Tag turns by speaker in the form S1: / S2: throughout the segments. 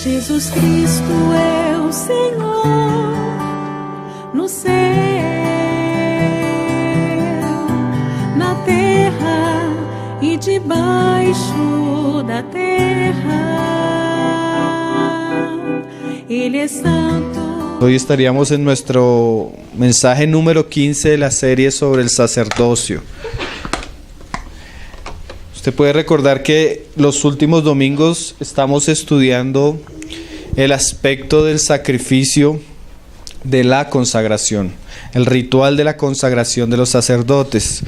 S1: Jesus Cristo é o Senhor no céu, na terra e debaixo da terra. Ele é santo.
S2: Hoy estaríamos en nuestro mensaje número 15 de la serie sobre el sacerdocio. Usted puede recordar que los últimos domingos estamos estudiando el aspecto del sacrificio de la consagración, el ritual de la consagración de los sacerdotes.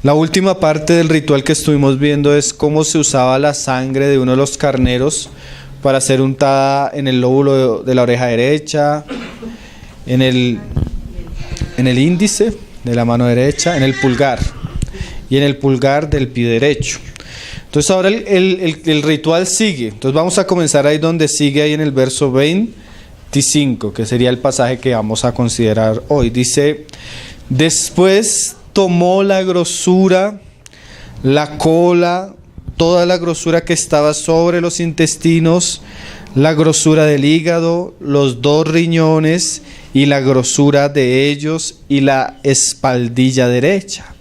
S2: La última parte del ritual que estuvimos viendo es cómo se usaba la sangre de uno de los carneros para ser untada en el lóbulo de la oreja derecha, en el índice de la mano derecha, en el pulgar y en el pulgar del pie derecho. Entonces ahora el ritual sigue. Entonces vamos a comenzar ahí donde sigue, ahí en el verso 25, que sería el pasaje que vamos a considerar hoy. Dice: después tomó la grosura, la cola, toda la grosura que estaba sobre los intestinos, la grosura del hígado, los 2 riñones y la grosura de ellos y la espaldilla derecha.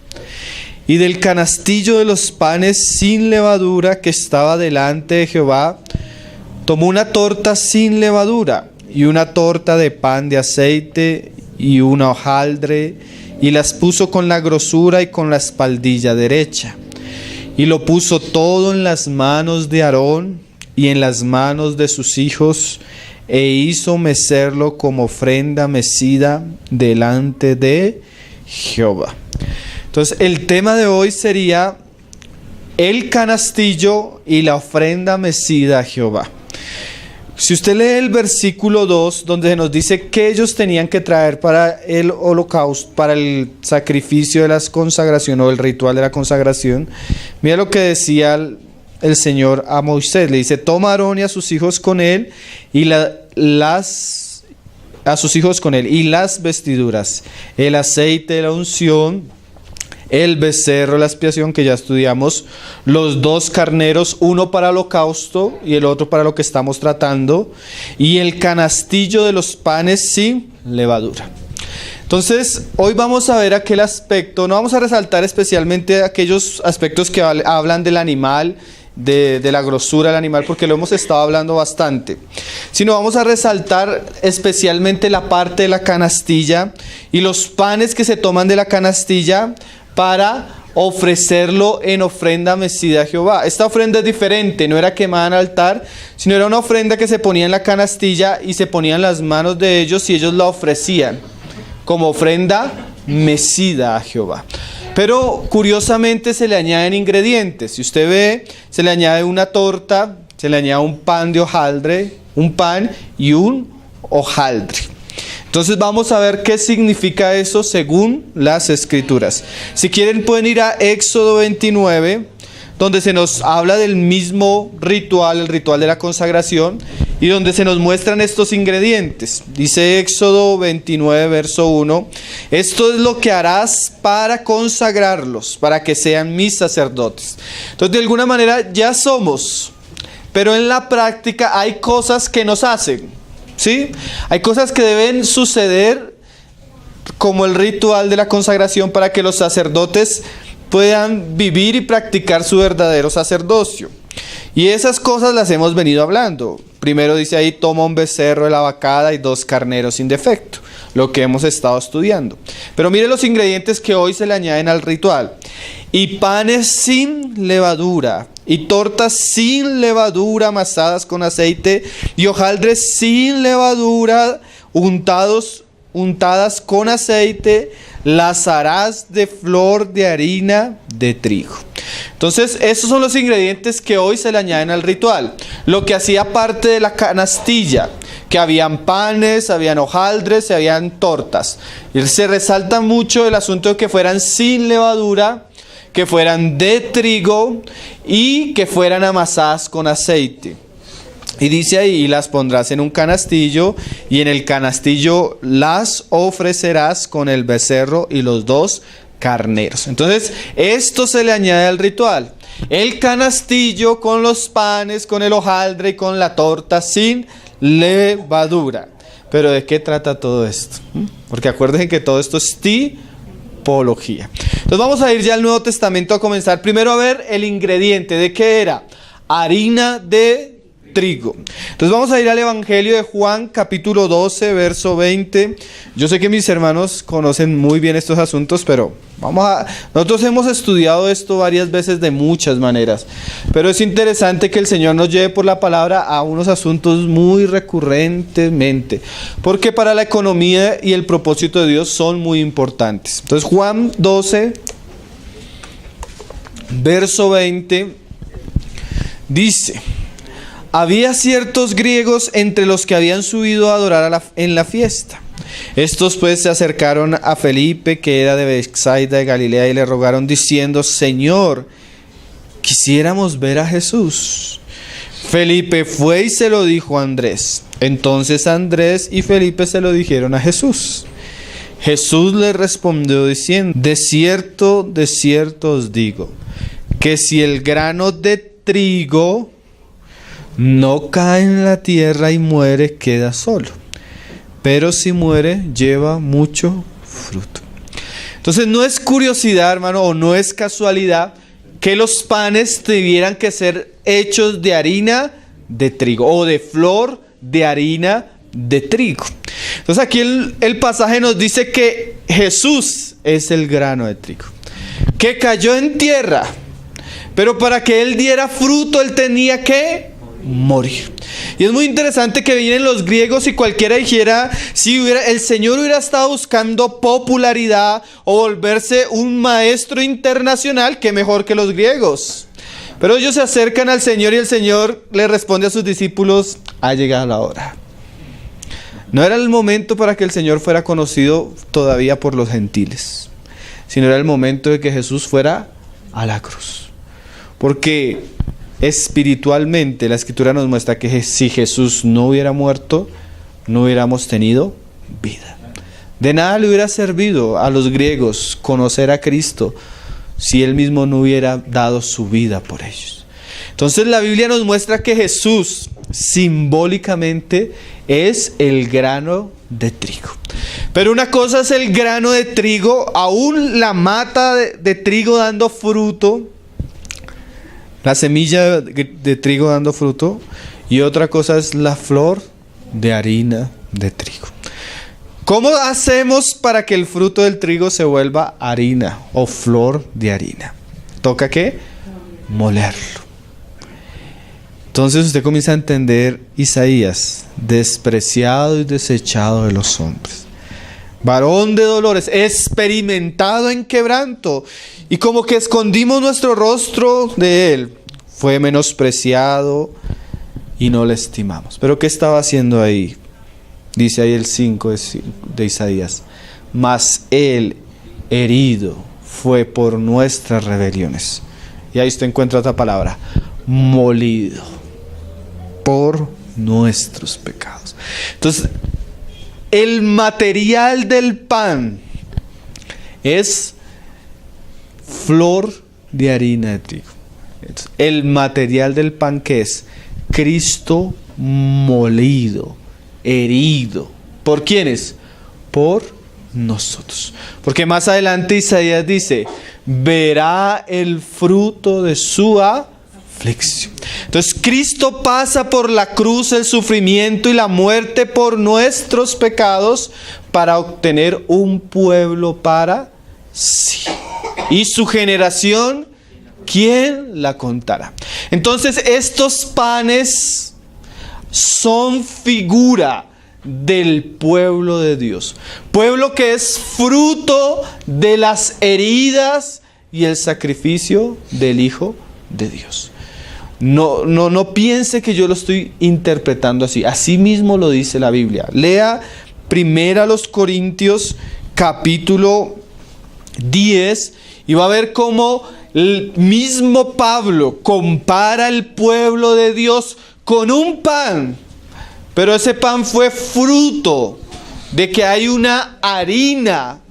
S2: Y del canastillo de los panes sin levadura que estaba delante de Jehová, tomó una torta sin levadura y una torta de pan de aceite y una hojaldre, y las puso con la grosura y con la espaldilla derecha. Y lo puso todo en las manos de Aarón y en las manos de sus hijos, e hizo mecerlo como ofrenda mecida delante de Jehová. Entonces el tema de hoy sería el canastillo y la ofrenda mecida a Jehová. Si usted lee el versículo 2, donde se nos dice que ellos tenían que traer para el holocausto, para el sacrificio de la consagración o el ritual de la consagración, mira lo que decía el Señor a Moisés. Le dice: toma a Aarón y a sus hijos con él y las vestiduras, el aceite de la unción, el becerro de la expiación, que ya estudiamos, los 2 carneros, uno para holocausto y el otro para lo que estamos tratando, y el canastillo de los panes sin levadura. Entonces, hoy vamos a ver aquel aspecto. No vamos a resaltar especialmente aquellos aspectos que hablan del animal, de la grosura del animal, porque lo hemos estado hablando bastante, sino vamos a resaltar especialmente la parte de la canastilla y los panes que se toman de la canastilla para ofrecerlo en ofrenda mecida a Jehová. Esta ofrenda es diferente, no era quemada en altar, sino era una ofrenda que se ponía en la canastilla y se ponía en las manos de ellos y ellos la ofrecían como ofrenda mecida a Jehová. Pero curiosamente se le añaden ingredientes. Si usted ve, se le añade una torta, se le añade un pan de hojaldre, un pan y un hojaldre. Entonces vamos a ver qué significa eso según las Escrituras. Si quieren pueden ir a Éxodo 29, donde se nos habla del mismo ritual, el ritual de la consagración, y donde se nos muestran estos ingredientes. Dice Éxodo 29, verso 1, esto es lo que harás para consagrarlos, para que sean mis sacerdotes. Entonces de alguna manera ya somos, pero en la práctica hay cosas que nos hacen. ¿Sí? Hay cosas que deben suceder como el ritual de la consagración para que los sacerdotes puedan vivir y practicar su verdadero sacerdocio. Y esas cosas las hemos venido hablando. Primero dice ahí: toma un becerro de la vacada y 2 carneros sin defecto, lo que hemos estado estudiando. Pero mire los ingredientes que hoy se le añaden al ritual: y panes sin levadura, y tortas sin levadura amasadas con aceite, y hojaldres sin levadura untadas con aceite, las harás de flor de harina de trigo. Entonces esos son los ingredientes que hoy se le añaden al ritual. Lo que hacía parte de la canastilla, que habían panes, habían hojaldres, habían tortas. Y se resalta mucho el asunto de que fueran sin levadura, que fueran de trigo y que fueran amasadas con aceite. Y dice ahí: y las pondrás en un canastillo, y en el canastillo las ofrecerás con el becerro y los 2 carneros. Entonces esto se le añade al ritual. el canastillo con los panes, con el hojaldre y con la torta sin levadura. Pero ¿de qué trata todo esto? Porque acuérdense que todo esto es tipología. Entonces vamos a ir ya al Nuevo Testamento a comenzar. Primero a ver el ingrediente. ¿De qué era? Harina de trigo. Entonces vamos a ir al Evangelio de Juan, capítulo 12, verso 20. Yo sé que mis hermanos conocen muy bien estos asuntos, pero nosotros hemos estudiado esto varias veces de muchas maneras. Pero es interesante que el Señor nos lleve por la palabra a unos asuntos muy recurrentemente, porque para la economía y el propósito de Dios son muy importantes. Entonces Juan 12, verso 20, dice: había ciertos griegos entre los que habían subido a adorar en la fiesta. Estos pues se acercaron a Felipe, que era de Betsaida de Galilea, y le rogaron diciendo: Señor, quisiéramos ver a Jesús. Felipe fue y se lo dijo a Andrés. Entonces Andrés y Felipe se lo dijeron a Jesús. Jesús le respondió diciendo: de cierto os digo, que si el grano de trigo no cae en la tierra y muere, queda solo. Pero si muere, lleva mucho fruto. Entonces no es curiosidad, hermano, o no es casualidad que los panes tuvieran que ser hechos de harina de trigo o de flor de harina de trigo. Entonces aquí el pasaje nos dice que Jesús es el grano de trigo, que cayó en tierra, pero para que él diera fruto, él tenía que morir. Y es muy interesante que vienen los griegos y cualquiera dijera, si el Señor hubiera estado buscando popularidad o volverse un maestro internacional, qué mejor que los griegos. Pero ellos se acercan al Señor y el Señor le responde a sus discípulos: ha llegado la hora. No era el momento para que el Señor fuera conocido todavía por los gentiles, sino era el momento de que Jesús fuera a la cruz. Porque espiritualmente la Escritura nos muestra que si Jesús no hubiera muerto, no hubiéramos tenido vida. De nada le hubiera servido a los griegos conocer a Cristo si Él mismo no hubiera dado su vida por ellos. Entonces la Biblia nos muestra que Jesús simbólicamente es el grano de trigo. Pero una cosa es el grano de trigo, aún la mata de trigo dando fruto, la semilla de trigo dando fruto, y otra cosa es la flor de harina de trigo. ¿Cómo hacemos para que el fruto del trigo se vuelva harina o flor de harina? ¿Toca qué? Molerlo. Entonces usted comienza a entender Isaías: despreciado y desechado de los hombres, varón de dolores, experimentado en quebranto, y como que escondimos nuestro rostro de él. Fue menospreciado y no le estimamos. ¿Pero qué estaba haciendo ahí? Dice ahí el 5 de Isaías: mas él herido fue por nuestras rebeliones. Y ahí usted encuentra otra palabra: molido por nuestros pecados. Entonces, el material del pan es flor de harina de trigo. Entonces, el material del pan, ¿qué es? Cristo molido, herido. ¿Por quiénes? Por nosotros. Porque más adelante Isaías dice: verá el fruto de su aflicción. Entonces Cristo pasa por la cruz, el sufrimiento y la muerte por nuestros pecados para obtener un pueblo para sí. Y su generación, ¿quién la contará? Entonces estos panes son figura del pueblo de Dios. Pueblo que es fruto de las heridas y el sacrificio del Hijo de Dios. No piense que yo lo estoy interpretando así. Así mismo lo dice la Biblia. Lea 1 Corintios capítulo 10 y va a ver cómo el mismo Pablo compara el pueblo de Dios con un pan. Pero ese pan fue fruto de que hay una harina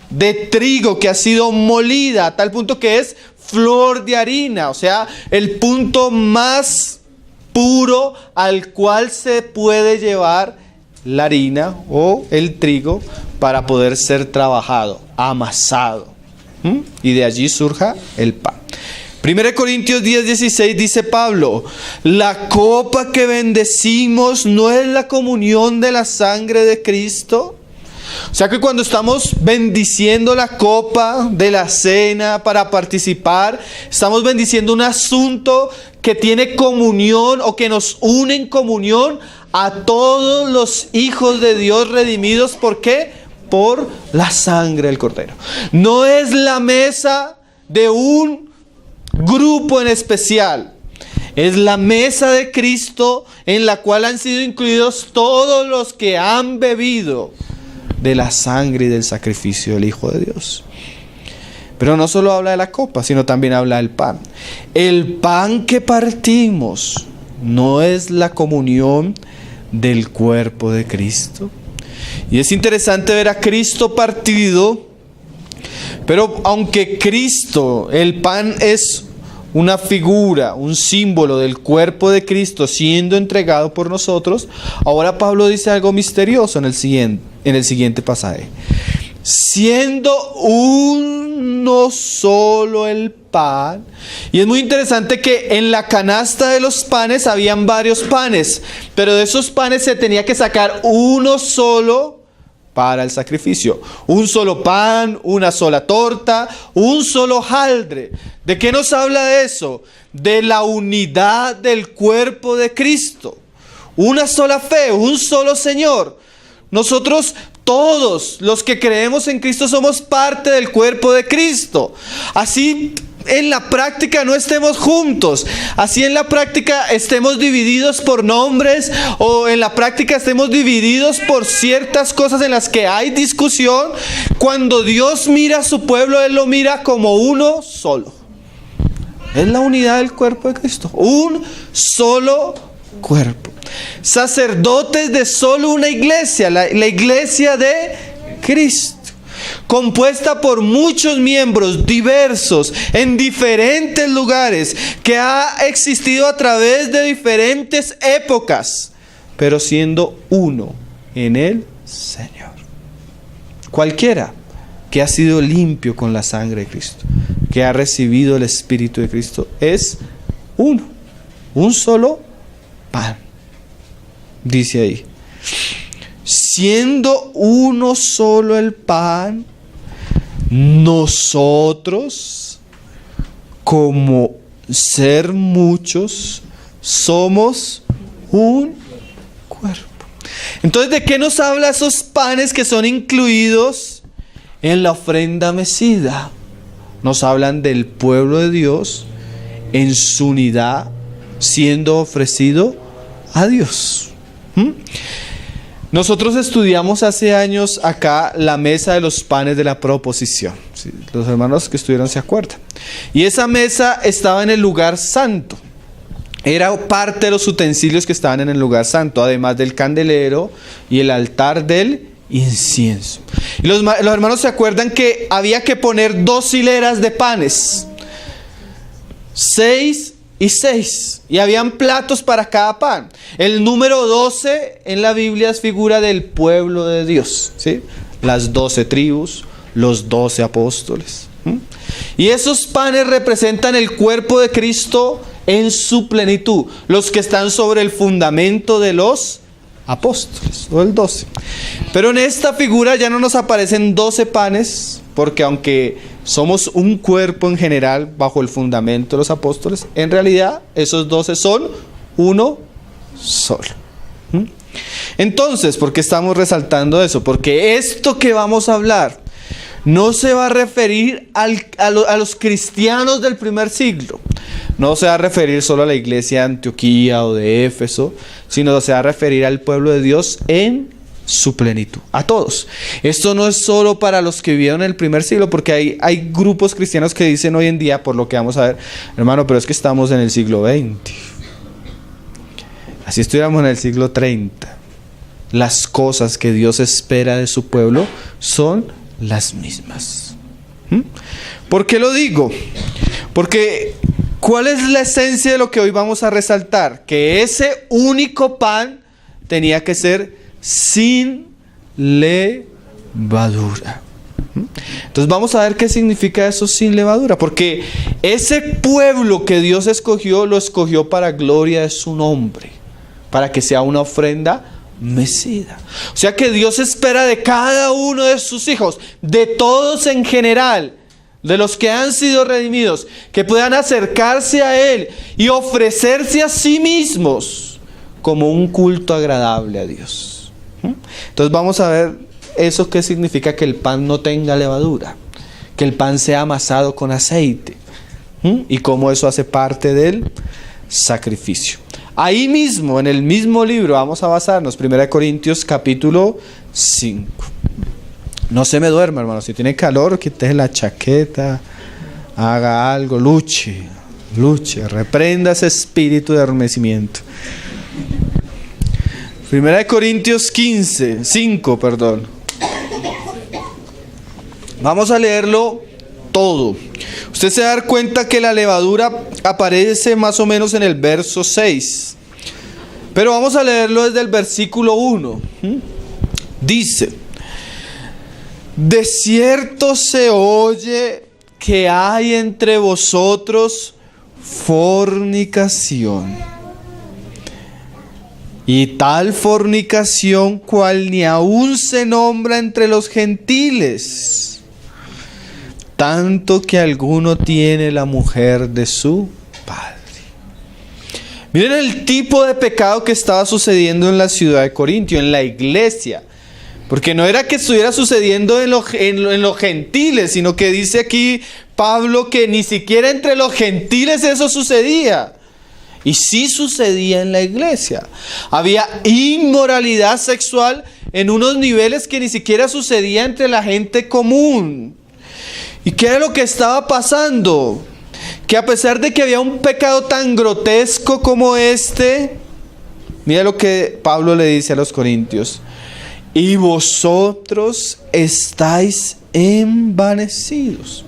S2: de trigo que ha sido molida a tal punto que es flor de harina, o sea, el punto más puro al cual se puede llevar la harina o el trigo para poder ser trabajado, amasado. Y de allí surja el pan. 1 Corintios 10:16 dice Pablo: la copa que bendecimos no es la comunión de la sangre de Cristo. O sea que cuando estamos bendiciendo la copa de la cena para participar, estamos bendiciendo un asunto que tiene comunión o que nos une en comunión a todos los hijos de Dios redimidos. ¿Por qué? Por la sangre del Cordero. No es la mesa de un grupo en especial. Es la mesa de Cristo en la cual han sido incluidos todos los que han bebido de la sangre y del sacrificio del Hijo de Dios. Pero no solo habla de la copa, sino también habla del pan. El pan que partimos no es la comunión del cuerpo de Cristo. Y es interesante ver a Cristo partido, pero aunque Cristo, el pan es una figura, un símbolo del cuerpo de Cristo siendo entregado por nosotros, ahora Pablo dice algo misterioso en el siguiente pasaje. Siendo uno solo el pan. Y es muy interesante que en la canasta de los panes habían varios panes, pero de esos panes se tenía que sacar uno solo para el sacrificio. Un solo pan, una sola torta, un solo hojaldre. ¿De qué nos habla eso? De la unidad del cuerpo de Cristo. Una sola fe, un solo Señor. Nosotros todos los que creemos en Cristo somos parte del cuerpo de Cristo. Así en la práctica no estemos juntos, así en la práctica estemos divididos por nombres, o en la práctica estemos divididos por ciertas cosas en las que hay discusión, cuando Dios mira a su pueblo, Él lo mira como uno solo. Es la unidad del cuerpo de Cristo, un solo cuerpo. Sacerdotes de solo una iglesia, la iglesia de Cristo, compuesta por muchos miembros diversos en diferentes lugares, que ha existido a través de diferentes épocas, pero siendo uno en el Señor. Cualquiera que ha sido limpio con la sangre de Cristo, que ha recibido el Espíritu de Cristo, es uno, un solo pan. Dice ahí, siendo uno solo el pan, nosotros, como ser muchos, somos un cuerpo. Entonces, ¿de qué nos habla esos panes que son incluidos en la ofrenda mecida? Nos hablan del pueblo de Dios en su unidad, siendo ofrecido a Dios. Nosotros estudiamos hace años acá la mesa de los panes de la proposición. ¿Sí? Los hermanos que estuvieron se acuerdan. Y esa mesa estaba en el lugar santo. Era parte de los utensilios que estaban en el lugar santo, además del candelero y el altar del incienso. Y los hermanos se acuerdan que había que poner 2 hileras de panes, 6 y 6, y habían platos para cada pan. El número 12 en la Biblia es figura del pueblo de Dios, ¿sí? Las 12 tribus, los 12 apóstoles. Y esos panes representan el cuerpo de Cristo en su plenitud, los que están sobre el fundamento de los apóstoles, o el 12. Pero en esta figura ya no nos aparecen 12 panes, porque aunque somos un cuerpo en general bajo el fundamento de los apóstoles, en realidad esos 12 son uno solo. Entonces, ¿por qué estamos resaltando eso? Porque esto que vamos a hablar no se va a referir a los cristianos del primer siglo. No se va a referir solo a la iglesia de Antioquía o de Éfeso, sino se va a referir al pueblo de Dios en su plenitud, a todos. Esto no es solo para los que vivieron en el primer siglo, porque hay grupos cristianos que dicen hoy en día, por lo que vamos a ver, hermano, pero es que estamos en el siglo XX. Así estuviéramos en el siglo 30. Las cosas que Dios espera de su pueblo son las mismas. ¿Por qué lo digo? Porque, ¿cuál es la esencia de lo que hoy vamos a resaltar? Que ese único pan tenía que ser sin levadura. Entonces vamos a ver qué significa eso sin levadura, porque ese pueblo que Dios escogió, lo escogió para gloria de su nombre, para que sea una ofrenda mecida. O sea que Dios espera de cada uno de sus hijos, de todos en general, de los que han sido redimidos, que puedan acercarse a Él y ofrecerse a sí mismos como un culto agradable a Dios. Entonces vamos a ver eso que significa que el pan no tenga levadura, que el pan sea amasado con aceite, y cómo eso hace parte del sacrificio. Ahí mismo, en el mismo libro, vamos a basarnos, 1 Corintios capítulo 5. No se me duerma, hermano. Si tiene calor, quítese la chaqueta, haga algo, luche, reprenda ese espíritu de adormecimiento. 1 Corintios 5, perdón. Vamos a leerlo todo. Usted se va a dar cuenta que la levadura aparece más o menos en el verso 6. Pero vamos a leerlo desde el versículo 1. Dice: de cierto se oye que hay entre vosotros fornicación, y tal fornicación cual ni aún se nombra entre los gentiles, tanto que alguno tiene la mujer de su padre. Miren el tipo de pecado que estaba sucediendo en la ciudad de Corintio, en la iglesia. Porque no era que estuviera sucediendo en los gentiles, sino que dice aquí Pablo que ni siquiera entre los gentiles eso sucedía. Y sí sucedía en la iglesia. Había inmoralidad sexual en unos niveles que ni siquiera sucedía entre la gente común. ¿Y qué era lo que estaba pasando? Que a pesar de que había un pecado tan grotesco como este, mira lo que Pablo le dice a los corintios: y vosotros estáis envanecidos.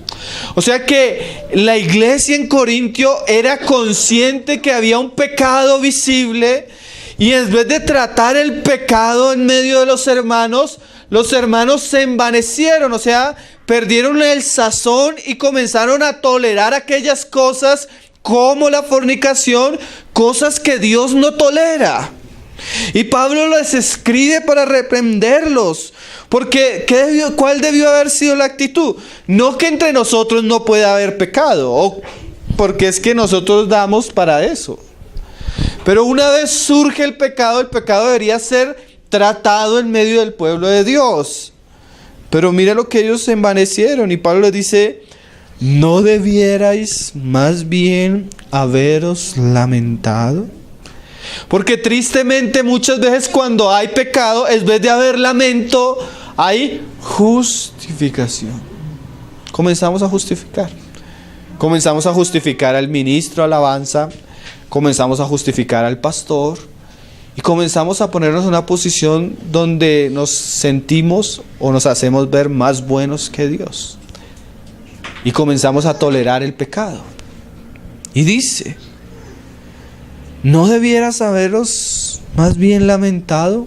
S2: O sea que la iglesia en Corintio era consciente que había un pecado visible, y en vez de tratar el pecado en medio de los hermanos se envanecieron, o sea, perdieron el sazón y comenzaron a tolerar aquellas cosas como la fornicación, cosas que Dios no tolera. Y Pablo les escribe para reprenderlos, porque ¿cuál debió haber sido la actitud? No que entre nosotros no pueda haber pecado, porque es que nosotros damos para eso. Pero una vez surge el pecado debería ser tratado en medio del pueblo de Dios. Pero mira lo que ellos se envanecieron, y Pablo les dice: ¿no debierais más bien haberos lamentado? Porque tristemente muchas veces cuando hay pecado, en vez de haber lamento, hay justificación. Comenzamos a justificar. Comenzamos a justificar al ministro de alabanza, comenzamos a justificar al pastor, y comenzamos a ponernos en una posición donde nos sentimos o nos hacemos ver más buenos que Dios. Y comenzamos a tolerar el pecado. Y dice: ¿no debieras haberos más bien lamentado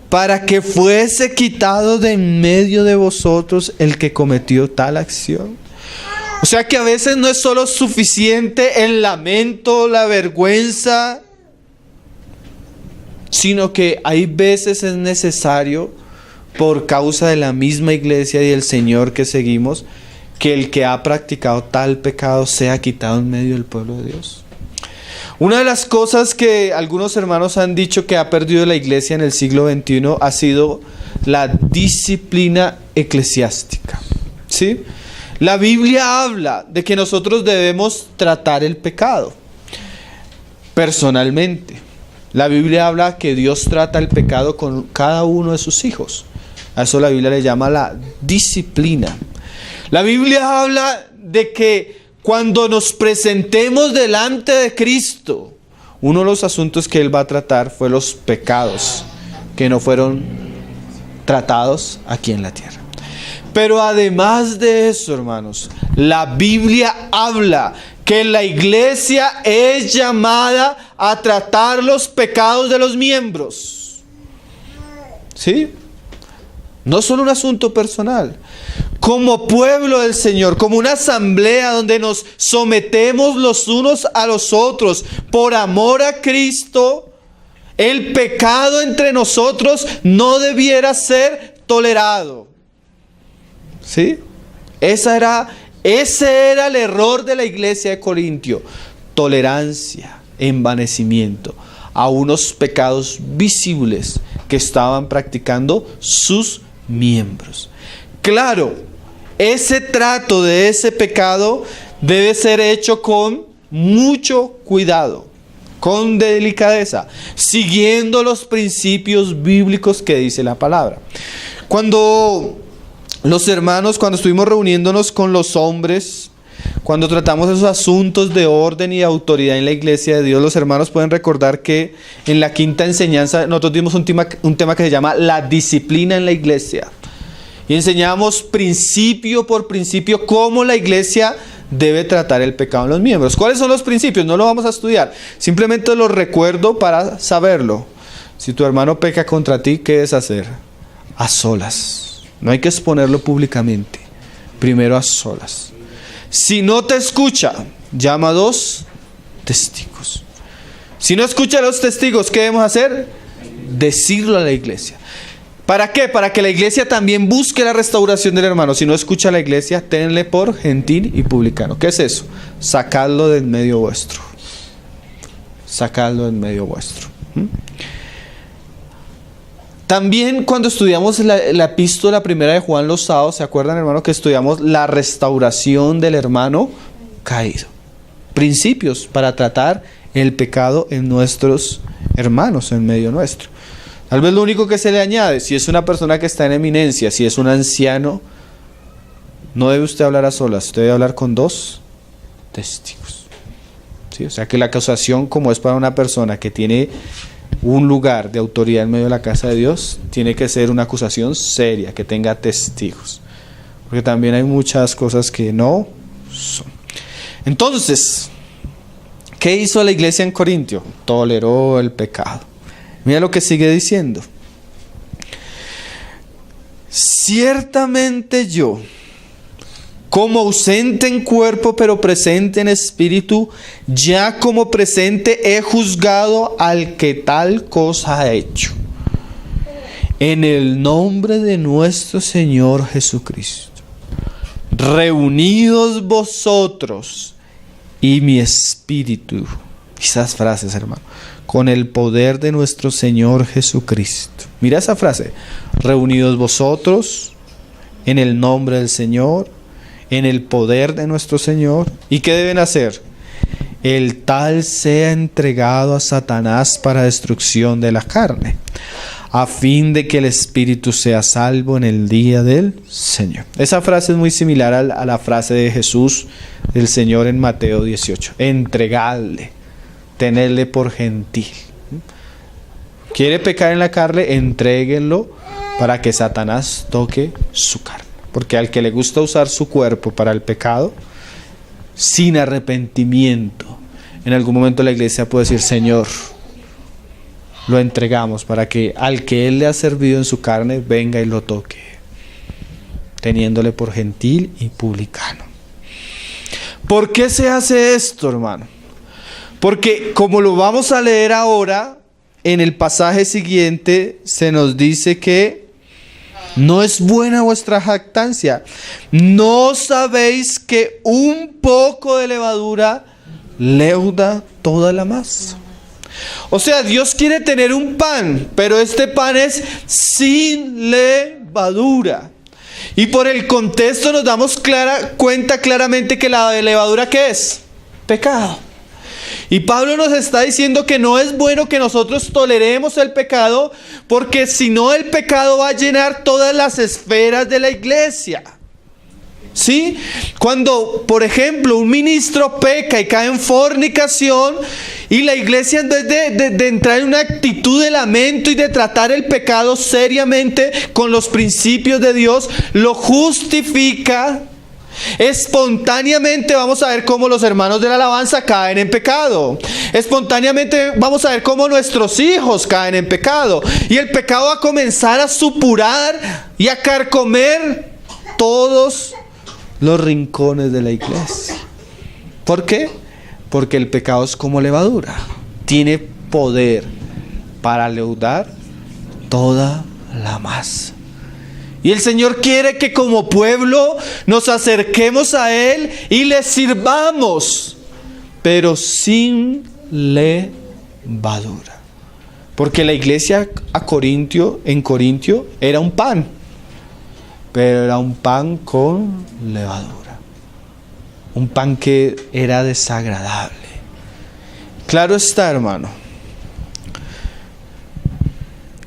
S2: para que fuese quitado de en medio de vosotros el que cometió tal acción? O sea que a veces no es solo suficiente el lamento, la vergüenza, sino que hay veces es necesario, por causa de la misma iglesia y del Señor que seguimos, que el que ha practicado tal pecado sea quitado en medio del pueblo de Dios. Una de las cosas que algunos hermanos han dicho que ha perdido la iglesia en el siglo XXI ha sido la disciplina eclesiástica. ¿Sí? La Biblia habla de que nosotros debemos tratar el pecado personalmente. La Biblia habla que Dios trata el pecado con cada uno de sus hijos. A eso la Biblia le llama la disciplina. La Biblia habla de que cuando nos presentemos delante de Cristo, uno de los asuntos que Él va a tratar fue los pecados que no fueron tratados aquí en la tierra. Pero además de eso, hermanos, la Biblia habla que la iglesia es llamada a tratar los pecados de los miembros. ¿Sí? No es solo un asunto personal. Como pueblo del Señor, como una asamblea donde nos sometemos los unos a los otros por amor a Cristo, el pecado entre nosotros no debiera ser tolerado. ¿Sí? Ese era el error de la iglesia de Corintio. Tolerancia, envanecimiento a unos pecados visibles que estaban practicando sus miembros. Claro, ese trato de ese pecado debe ser hecho con mucho cuidado, con delicadeza, siguiendo los principios bíblicos que dice la palabra. Cuando estuvimos reuniéndonos con los hombres, cuando tratamos esos asuntos de orden y autoridad en la iglesia de Dios, los hermanos pueden recordar que en la quinta enseñanza nosotros dimos un tema que se llama la disciplina en la iglesia. Y enseñamos principio por principio cómo la iglesia debe tratar el pecado en los miembros. ¿Cuáles son los principios? No lo vamos a estudiar. Simplemente los recuerdo para saberlo. Si tu hermano peca contra ti, ¿qué debes hacer? A solas. No hay que exponerlo públicamente. Primero a solas. Si no te escucha, llama a 2 testigos. Si no escucha a los testigos, ¿qué debemos hacer? Decirlo a la iglesia. ¿Para qué? Para que la iglesia también busque la restauración del hermano. Si no escucha a la iglesia, tenle por gentil y publicano. ¿Qué es eso? Sacadlo del medio vuestro. Sacadlo del medio vuestro. También cuando estudiamos la epístola primera de Juan los sábados, ¿se acuerdan, hermano, que estudiamos la restauración del hermano caído? Principios para tratar el pecado en nuestros hermanos, en medio nuestro. Tal vez lo único que se le añade, si es una persona que está en eminencia, si es un anciano, no debe usted hablar a solas, usted debe hablar con 2 testigos. ¿Sí? O sea que la acusación, como es para una persona que tiene un lugar de autoridad en medio de la casa de Dios, tiene que ser una acusación seria, que tenga testigos. Porque también hay muchas cosas que no son. Entonces, ¿qué hizo la iglesia en Corintio? Toleró el pecado. Mira lo que sigue diciendo. Ciertamente yo, como ausente en cuerpo pero presente en espíritu, ya como presente he juzgado al que tal cosa ha hecho. En el nombre de nuestro Señor Jesucristo, reunidos vosotros y mi espíritu. Esas frases, hermano. Con el poder de nuestro Señor Jesucristo. Mira esa frase. Reunidos vosotros en el nombre del Señor, en el poder de nuestro Señor. ¿Y qué deben hacer? El tal sea entregado a Satanás para destrucción de la carne, a fin de que el espíritu sea salvo en el día del Señor. Esa frase es muy similar a la frase de Jesús, del Señor en Mateo 18. Entregadle. Tenerle por gentil. ¿Quiere pecar en la carne? Entréguenlo para que Satanás toque su carne. Porque al que le gusta usar su cuerpo para el pecado, sin arrepentimiento, en algún momento la iglesia puede decir: Señor, lo entregamos para que al que Él le ha servido en su carne venga y lo toque, teniéndole por gentil y publicano. ¿Por qué se hace esto, hermano? Porque como lo vamos a leer ahora, en el pasaje siguiente se nos dice que no es buena vuestra jactancia. ¿No sabéis que un poco de levadura leuda toda la masa? O sea, Dios quiere tener un pan, pero este pan es sin levadura. Y por el contexto nos damos cuenta claramente que la levadura, ¿qué es? Pecado. Y Pablo nos está diciendo que no es bueno que nosotros toleremos el pecado, porque si no, el pecado va a llenar todas las esferas de la iglesia. ¿Sí? Cuando, por ejemplo, un ministro peca y cae en fornicación y la iglesia, en vez de entrar en una actitud de lamento y de tratar el pecado seriamente con los principios de Dios, lo justifica. Espontáneamente vamos a ver cómo los hermanos de la alabanza caen en pecado. Espontáneamente vamos a ver cómo nuestros hijos caen en pecado. Y el pecado va a comenzar a supurar y a carcomer todos los rincones de la iglesia. ¿Por qué? Porque el pecado es como levadura. Tiene poder para leudar toda la masa. Y el Señor quiere que como pueblo nos acerquemos a Él y le sirvamos, pero sin levadura. Porque la iglesia en Corintio era un pan, pero era un pan con levadura. Un pan que era desagradable. Claro está, hermano.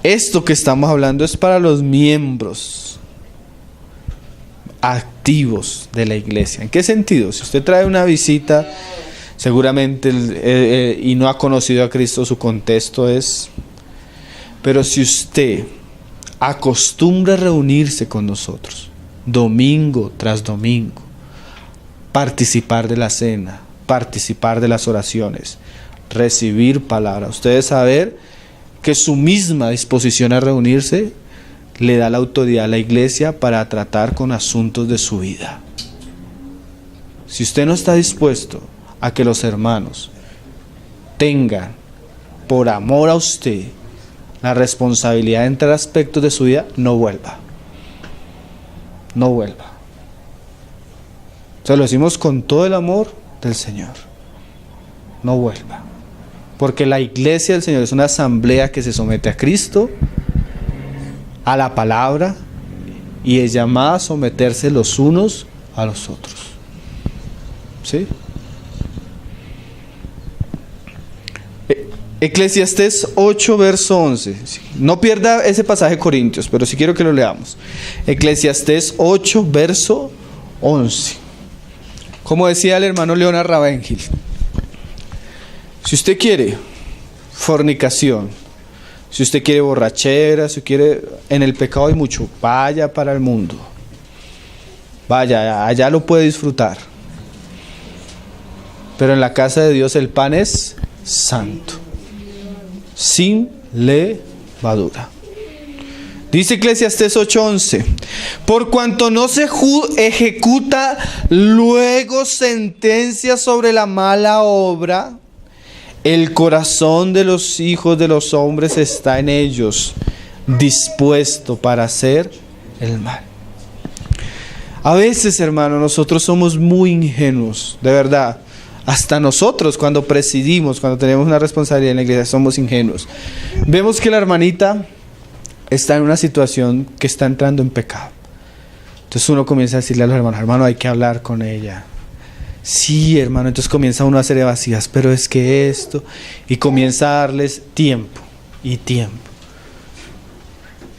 S2: Esto que estamos hablando es para los miembros activos de la iglesia. ¿En qué sentido? Si usted trae una visita, seguramente y no ha conocido a Cristo, su contexto es... Pero si usted acostumbra a reunirse con nosotros, domingo tras domingo, participar de la cena, participar de las oraciones, recibir palabra, ustedes saber que su misma disposición a reunirse le da la autoridad a la iglesia para tratar con asuntos de su vida. Si usted no está dispuesto a que los hermanos tengan, por amor a usted, la responsabilidad de entrar aspectos de su vida, no vuelva. No vuelva. Se lo decimos con todo el amor del Señor. No vuelva. Porque la iglesia del Señor es una asamblea que se somete a Cristo, a la palabra, y es llamada a someterse los unos a los otros. ¿Sí? Eclesiastés 8, verso 11. No pierda ese pasaje de Corintios, pero sí quiero que lo leamos. Eclesiastés 8, verso 11. Como decía el hermano Leonard Ravenhill, si usted quiere fornicación, si usted quiere borrachera, si quiere, en el pecado hay mucho, vaya para el mundo. Vaya, allá lo puede disfrutar. Pero en la casa de Dios el pan es santo, sin levadura. Dice Eclesiastés 8:11: por cuanto no se ejecuta luego sentencia sobre la mala obra, el corazón de los hijos de los hombres está en ellos, dispuesto para hacer el mal. A veces, hermano, nosotros somos muy ingenuos, de verdad. Hasta nosotros, cuando presidimos, cuando tenemos una responsabilidad en la iglesia, somos ingenuos. Vemos que la hermanita está en una situación que está entrando en pecado. Entonces uno comienza a decirle a los hermanos: hermano, hay que hablar con ella. Sí, hermano. Entonces comienza uno a hacer evasivas, pero es que esto, y comienza a darles tiempo y tiempo.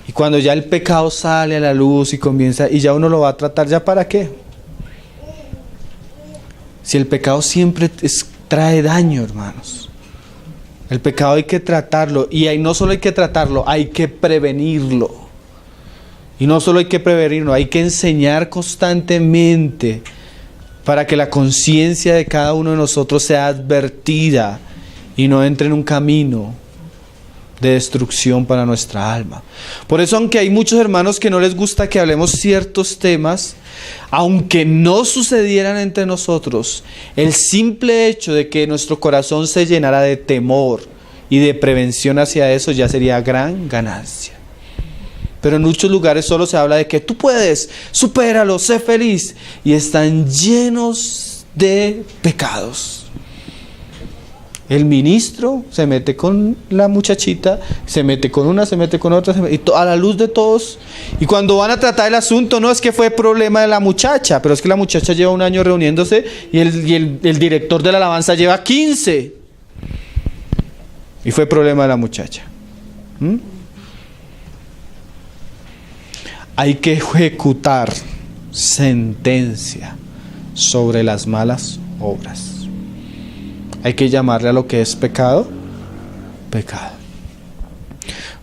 S2: Y cuando ya el pecado sale a la luz y comienza, y ya uno lo va a tratar, ¿ya para qué? Si el pecado siempre trae daño, hermanos. El pecado hay que tratarlo, y no solo hay que tratarlo, hay que prevenirlo. Y no solo hay que prevenirlo, hay que enseñar constantemente para que la conciencia de cada uno de nosotros sea advertida y no entre en un camino de destrucción para nuestra alma. Por eso, aunque hay muchos hermanos que no les gusta que hablemos ciertos temas, aunque no sucedieran entre nosotros, el simple hecho de que nuestro corazón se llenara de temor y de prevención hacia eso ya sería gran ganancia. Pero en muchos lugares solo se habla de que tú puedes, supéralo, sé feliz, y están llenos de pecados. El ministro se mete con la muchachita, se mete con una, se mete con otra, y a la luz de todos. Y cuando van a tratar el asunto, no es que fue problema de la muchacha, pero es que la muchacha lleva 1 año reuniéndose y el director de la alabanza lleva 15. Y fue problema de la muchacha. Hay que ejecutar sentencia sobre las malas obras. Hay que llamarle a lo que es pecado, pecado.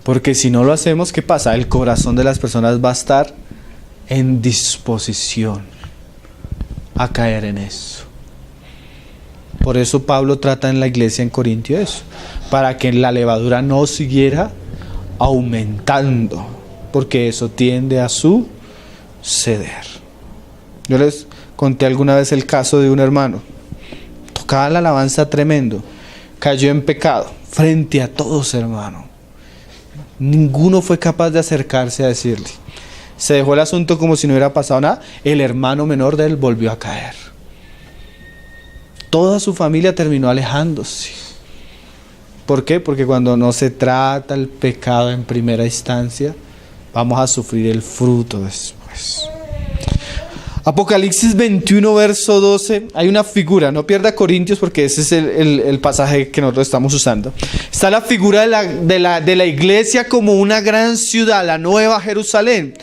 S2: Porque si no lo hacemos, ¿qué pasa? El corazón de las personas va a estar en disposición a caer en eso. Por eso Pablo trata en la iglesia en Corintio eso, para que la levadura no siguiera aumentando, porque eso tiende a suceder. Yo les conté alguna vez el caso de un hermano, tocaba la alabanza tremendo, cayó en pecado frente a todos, hermano. Ninguno fue capaz de acercarse a decirle. Se dejó el asunto como si no hubiera pasado nada. El hermano menor de él volvió a caer. Toda su familia terminó alejándose. ¿Por qué? Porque cuando no se trata el pecado en primera instancia, vamos a sufrir el fruto después. Apocalipsis 21, verso 12, hay una figura, no pierda Corintios porque ese es el pasaje que nosotros estamos usando. Está la figura de la iglesia como una gran ciudad, la Nueva Jerusalén.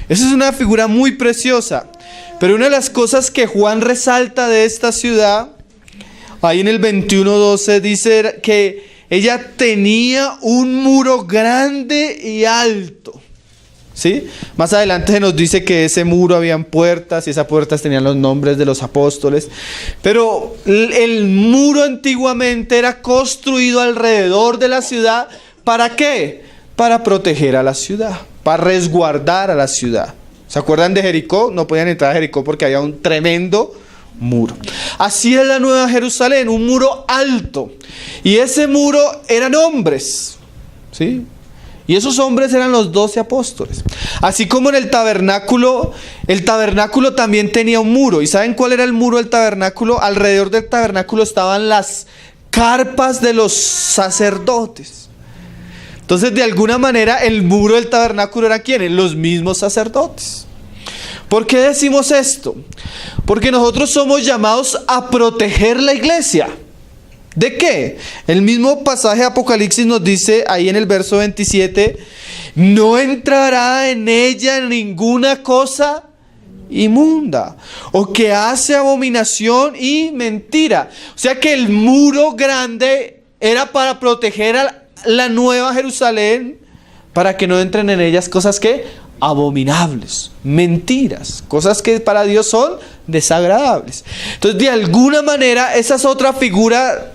S2: Esa es una figura muy preciosa. Pero una de las cosas que Juan resalta de esta ciudad, ahí en el 21:12 dice que ella tenía un muro grande y alto. ¿Sí? Más adelante se nos dice que ese muro habían puertas y esas puertas tenían los nombres de los apóstoles. Pero el muro antiguamente era construido alrededor de la ciudad. ¿Para qué? Para proteger a la ciudad, para resguardar a la ciudad. ¿Se acuerdan de Jericó? No podían entrar a Jericó porque había un tremendo muro. Así es la Nueva Jerusalén, un muro alto. Y ese muro eran hombres, ¿sí? Y esos hombres eran los 12 apóstoles. Así como en el tabernáculo también tenía un muro. ¿Y saben cuál era el muro del tabernáculo? Alrededor del tabernáculo estaban las carpas de los sacerdotes. Entonces, de alguna manera, el muro del tabernáculo era ¿quiénes? Los mismos sacerdotes. ¿Por qué decimos esto? Porque nosotros somos llamados a proteger la iglesia. ¿De qué? El mismo pasaje de Apocalipsis nos dice ahí en el verso 27, no entrará en ella ninguna cosa inmunda o que hace abominación y mentira. O sea que el muro grande era para proteger a la Nueva Jerusalén, para que no entren en ellas cosas que abominables, mentiras, cosas que para Dios son desagradables. Entonces, de alguna manera, esa es otra figura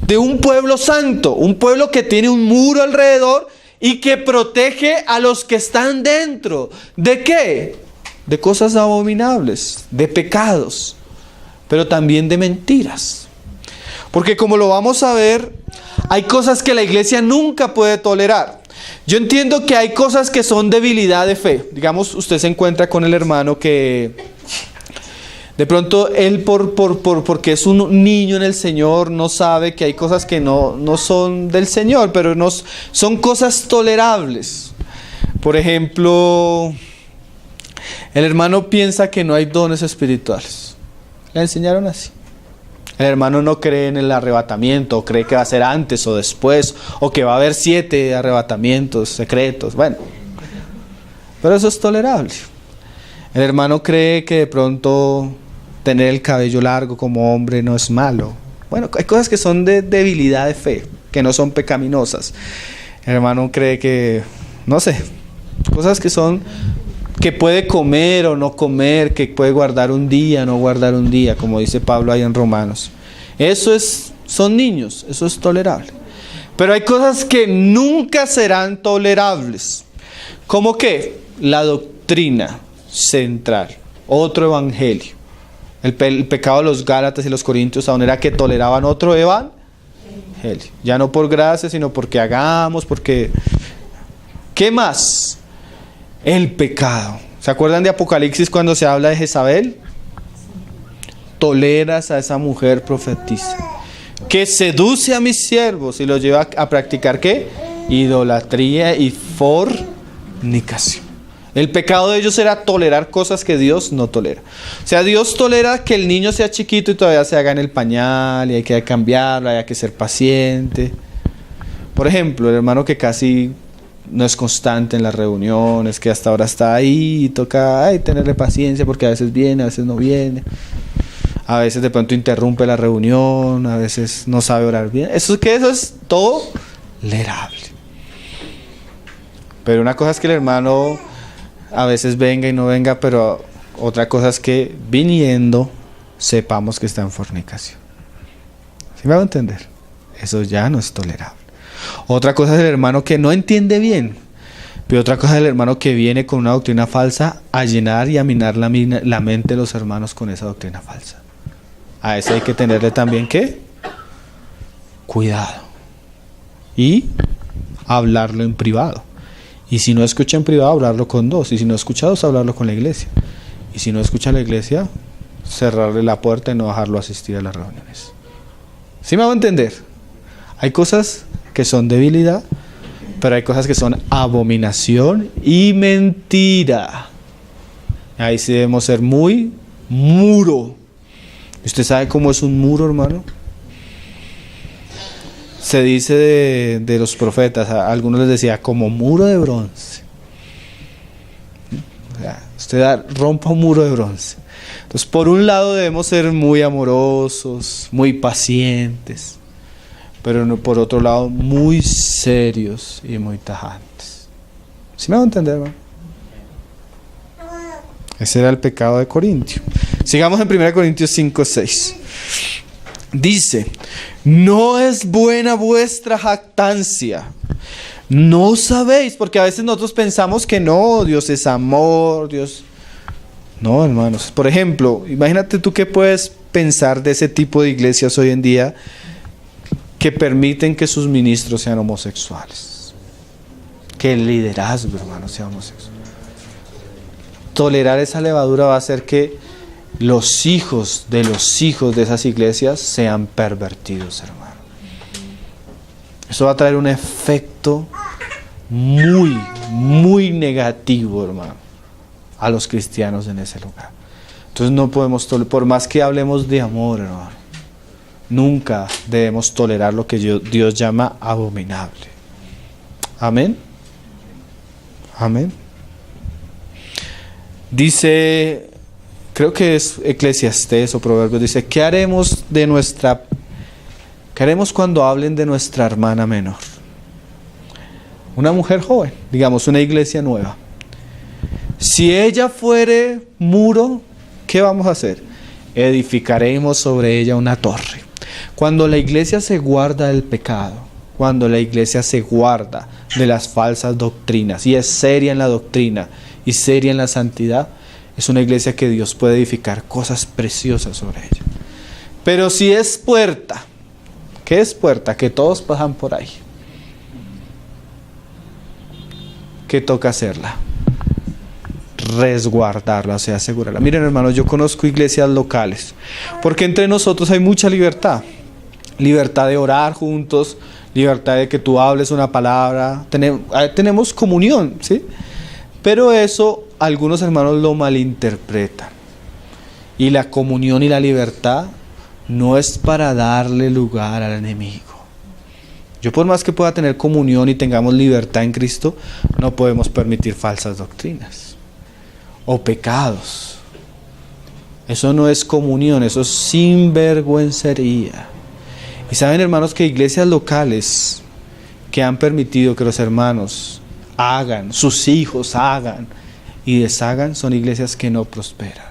S2: de un pueblo santo, un pueblo que tiene un muro alrededor y que protege a los que están dentro. ¿De qué? De cosas abominables, de pecados, pero también de mentiras. Porque como lo vamos a ver, hay cosas que la iglesia nunca puede tolerar. Yo entiendo que hay cosas que son debilidad de fe. Digamos, usted se encuentra con el hermano que de pronto él porque es un niño en el Señor no sabe que hay cosas que no son del Señor, pero son cosas tolerables. Por ejemplo, el hermano piensa que no hay dones espirituales. Le enseñaron así. El hermano no cree en el arrebatamiento, o cree que va a ser antes o después, o que va a haber 7 arrebatamientos secretos. Bueno, pero eso es tolerable. El hermano cree que de pronto tener el cabello largo como hombre no es malo. Bueno, hay cosas que son de debilidad de fe, que no son pecaminosas. El hermano cree que, no sé, cosas que son, que puede comer o no comer, que puede guardar un día, no guardar un día, como dice Pablo ahí en Romanos. Son niños, eso es tolerable. Pero hay cosas que nunca serán tolerables. ¿Cómo qué? La doctrina central, otro evangelio. El pecado de los Gálatas y los Corintios aún era que toleraban otro evangelio. Ya no por gracia, sino porque hagamos, porque... ¿Qué más? El pecado. ¿Se acuerdan de Apocalipsis cuando se habla de Jezabel? Toleras a esa mujer profetisa que seduce a mis siervos y los lleva a practicar ¿qué? Idolatría y fornicación. El pecado de ellos era tolerar cosas que Dios no tolera. O sea, Dios tolera que el niño sea chiquito y todavía se haga en el pañal y hay que cambiarlo, hay que ser paciente. Por ejemplo, el hermano que casi no es constante en las reuniones, que hasta ahora está ahí y toca tenerle paciencia porque a veces viene, a veces no viene. A veces de pronto interrumpe la reunión, a veces no sabe orar bien. Eso es tolerable. Pero una cosa es que el hermano a veces venga y no venga, pero otra cosa es que viniendo sepamos que está en fornicación. ¿Sí me va a entender? Eso ya no es tolerable. Otra cosa es el hermano que no entiende bien, pero otra cosa es el hermano que viene con una doctrina falsa a llenar y a minar la mente de los hermanos con esa doctrina falsa. A ese hay que tenerle también ¿qué? Cuidado. Y hablarlo en privado. Y si no escucha en privado, hablarlo con dos. Y si no escucha dos, hablarlo con la iglesia. Y si no escucha la iglesia, cerrarle la puerta y no dejarlo asistir a las reuniones. ¿Sí me va a entender? Hay cosas que son debilidad, pero hay cosas que son abominación y mentira. Ahí sí debemos ser muy muro. ¿Usted sabe cómo es un muro, hermano? Se dice de los profetas, a algunos les decía, como muro de bronce. O sea, usted rompa un muro de bronce. Entonces, por un lado debemos ser muy amorosos, muy pacientes, pero no, por otro lado, muy serios y muy tajantes. ¿Sí me va a entender, hermano? Ese era el pecado de Corintio. Sigamos en 1 Corintios 5:6. Dice: no es buena vuestra jactancia. No sabéis, porque a veces nosotros pensamos que no, Dios es amor, Dios... No, hermanos. Por ejemplo, imagínate tú qué puedes pensar de ese tipo de iglesias hoy en día que permiten que sus ministros sean homosexuales. Que el liderazgo, hermano, sea homosexual. Tolerar esa levadura va a hacer que los hijos de esas iglesias sean pervertidos, hermano. Eso va a traer un efecto muy, muy negativo, hermano, a los cristianos en ese lugar. Entonces no podemos por más que hablemos de amor, hermano, nunca debemos tolerar lo que Dios llama abominable. Amén. Amén. Dice, creo que es Eclesiastés o Proverbios, dice: ¿qué haremos cuando hablen de nuestra hermana menor? Una mujer joven, digamos una iglesia nueva. Si ella fuere muro, ¿qué vamos a hacer? Edificaremos sobre ella una torre. Cuando la iglesia se guarda del pecado, cuando la iglesia se guarda de las falsas doctrinas y es seria en la doctrina y seria en la santidad, es una iglesia que Dios puede edificar cosas preciosas sobre ella. Pero si es puerta, ¿qué es puerta? Que todos pasan por ahí. ¿Qué toca hacerla? Resguardarla, o sea, asegurarla. Miren, hermanos, yo conozco iglesias locales, porque entre nosotros hay mucha libertad. Libertad de orar juntos, libertad de que tú hables una palabra. Tenemos comunión, ¿sí? Pero eso algunos hermanos lo malinterpretan. Y la comunión y la libertad no es para darle lugar al enemigo. Yo, por más que pueda tener comunión y tengamos libertad en Cristo, no podemos permitir falsas doctrinas o pecados. Eso no es comunión, eso es sinvergüencería. Y saben, hermanos, que iglesias locales que han permitido que los hermanos hagan, sus hijos hagan y deshagan, son iglesias que no prosperan.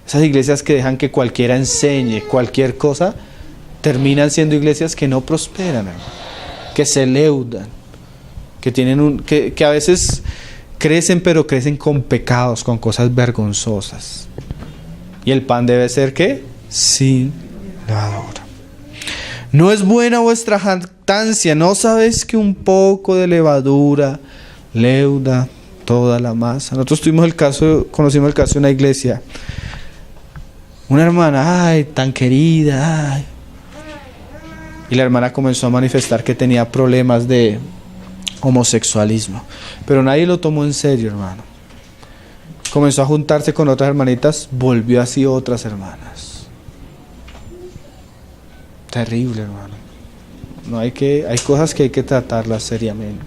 S2: Esas iglesias que dejan que cualquiera enseñe cualquier cosa, terminan siendo iglesias que no prosperan, hermano, que se leudan, que tienen que a veces crecen, pero crecen con pecados, con cosas vergonzosas. Y el pan debe ser ¿qué? Sin levadura. No es buena vuestra jactancia. ¿No sabéis que un poco de levadura leuda toda la masa? Nosotros conocimos el caso de una iglesia. Una hermana, tan querida, y la hermana comenzó a manifestar que tenía problemas de homosexualismo. Pero nadie lo tomó en serio, hermano. Comenzó a juntarse con otras hermanitas, volvió así otras hermanas. Terrible, hermano. Hay cosas que hay que tratarlas seriamente.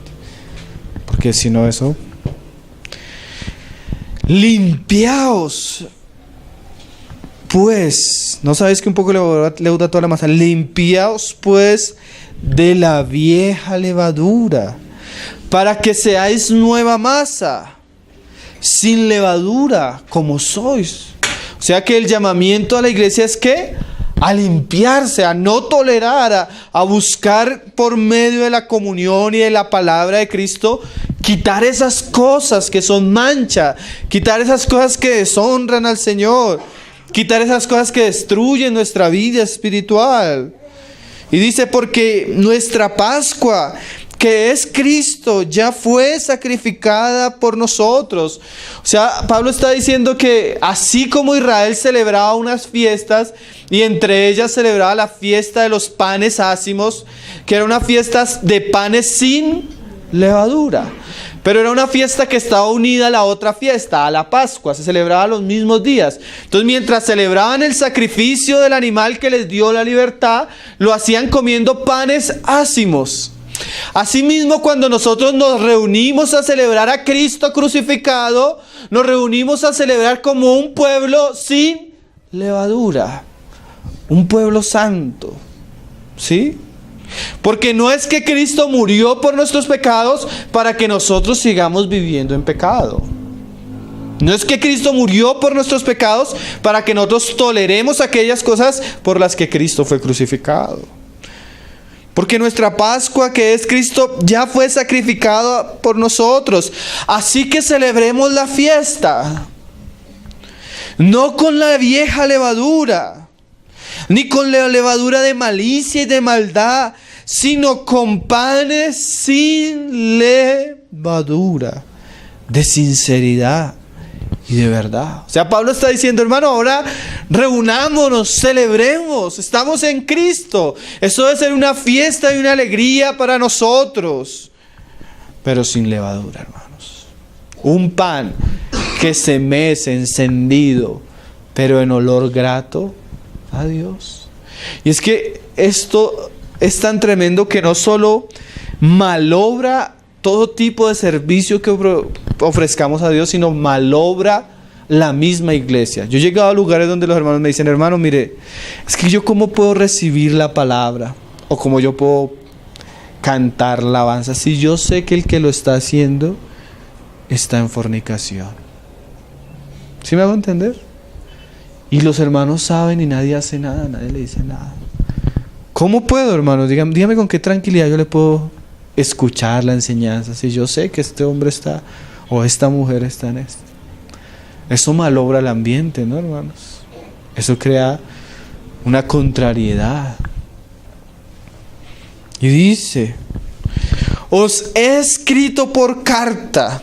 S2: porque si no eso... Limpiaos, pues, ¿no sabéis que un poco leuda toda la masa? Limpiaos, pues, de la vieja levadura, para que seáis nueva masa, sin levadura, como sois. O sea que el llamamiento a la iglesia es ¿qué? A limpiarse, a no tolerar, a buscar por medio de la comunión y de la palabra de Cristo, quitar esas cosas que son mancha, quitar esas cosas que deshonran al Señor, quitar esas cosas que destruyen nuestra vida espiritual. Y dice, porque nuestra Pascua, que es Cristo, ya fue sacrificada por nosotros. O sea, Pablo está diciendo que así como Israel celebraba unas fiestas, y entre ellas celebraba la fiesta de los panes ácimos, que era una fiesta de panes sin levadura, pero era una fiesta que estaba unida a la otra fiesta, a la Pascua, se celebraba los mismos días. Entonces, mientras celebraban el sacrificio del animal que les dio la libertad, lo hacían comiendo panes ácimos. Asimismo, cuando nosotros nos reunimos a celebrar a Cristo crucificado, nos reunimos a celebrar como un pueblo sin levadura, un pueblo santo, ¿sí? Porque no es que Cristo murió por nuestros pecados para que nosotros sigamos viviendo en pecado. No es que Cristo murió por nuestros pecados para que nosotros toleremos aquellas cosas por las que Cristo fue crucificado. Porque nuestra Pascua, que es Cristo, ya fue sacrificada por nosotros. Así que celebremos la fiesta, no con la vieja levadura, ni con la levadura de malicia y de maldad, sino con panes sin levadura, de sinceridad y de verdad. O sea, Pablo está diciendo, hermano, ahora reunámonos, celebremos, estamos en Cristo. Eso debe ser una fiesta y una alegría para nosotros, pero sin levadura, hermanos. Un pan que se mece encendido, pero en olor grato a Dios. Y es que esto es tan tremendo que no solo malobra todo tipo de servicio que ofrezcamos a Dios, sino malobra la misma iglesia. Yo he llegado a lugares donde los hermanos me dicen, hermano, mire, es que yo cómo puedo recibir la palabra, o cómo yo puedo cantar la alabanza, si yo sé que el que lo está haciendo está en fornicación. ¿Sí me hago entender? Y los hermanos saben y nadie hace nada, nadie le dice nada. ¿Cómo puedo, hermano? Dígame con qué tranquilidad yo le puedo escuchar la enseñanza si yo sé que este hombre está o esta mujer está en esto. Eso malobra el ambiente, ¿no, hermanos? Eso crea una contrariedad. Y dice, os he escrito por carta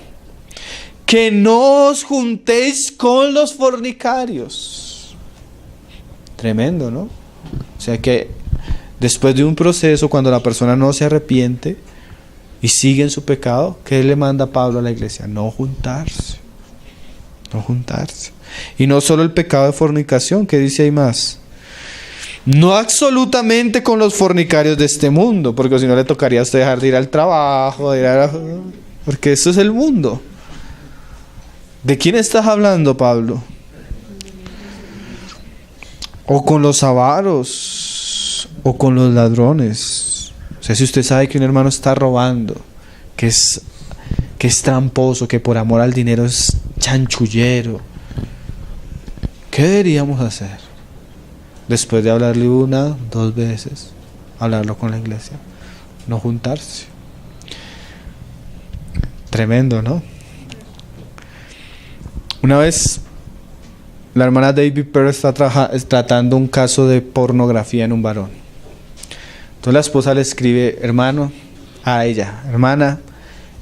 S2: que no os juntéis con los fornicarios. Tremendo, ¿no? O sea que después de un proceso, cuando la persona no se arrepiente y sigue en su pecado, ¿qué le manda Pablo a la iglesia? No juntarse. No juntarse. Y no solo el pecado de fornicación, ¿qué dice ahí más? No absolutamente con los fornicarios de este mundo, porque si no le tocaría a usted dejar de ir al trabajo, porque eso es el mundo. ¿De quién estás hablando, Pablo? O con los avaros, o con los ladrones. O sea, si usted sabe que un hermano está robando, que es tramposo, que por amor al dinero es chanchullero, ¿qué deberíamos hacer? Después de hablarle 1, 2 veces, hablarlo con la iglesia, no juntarse. Tremendo, ¿no? Una vez la hermana David Perry está tratando un caso de pornografía en un varón. Entonces la esposa le escribe, hermano, a ella, hermana,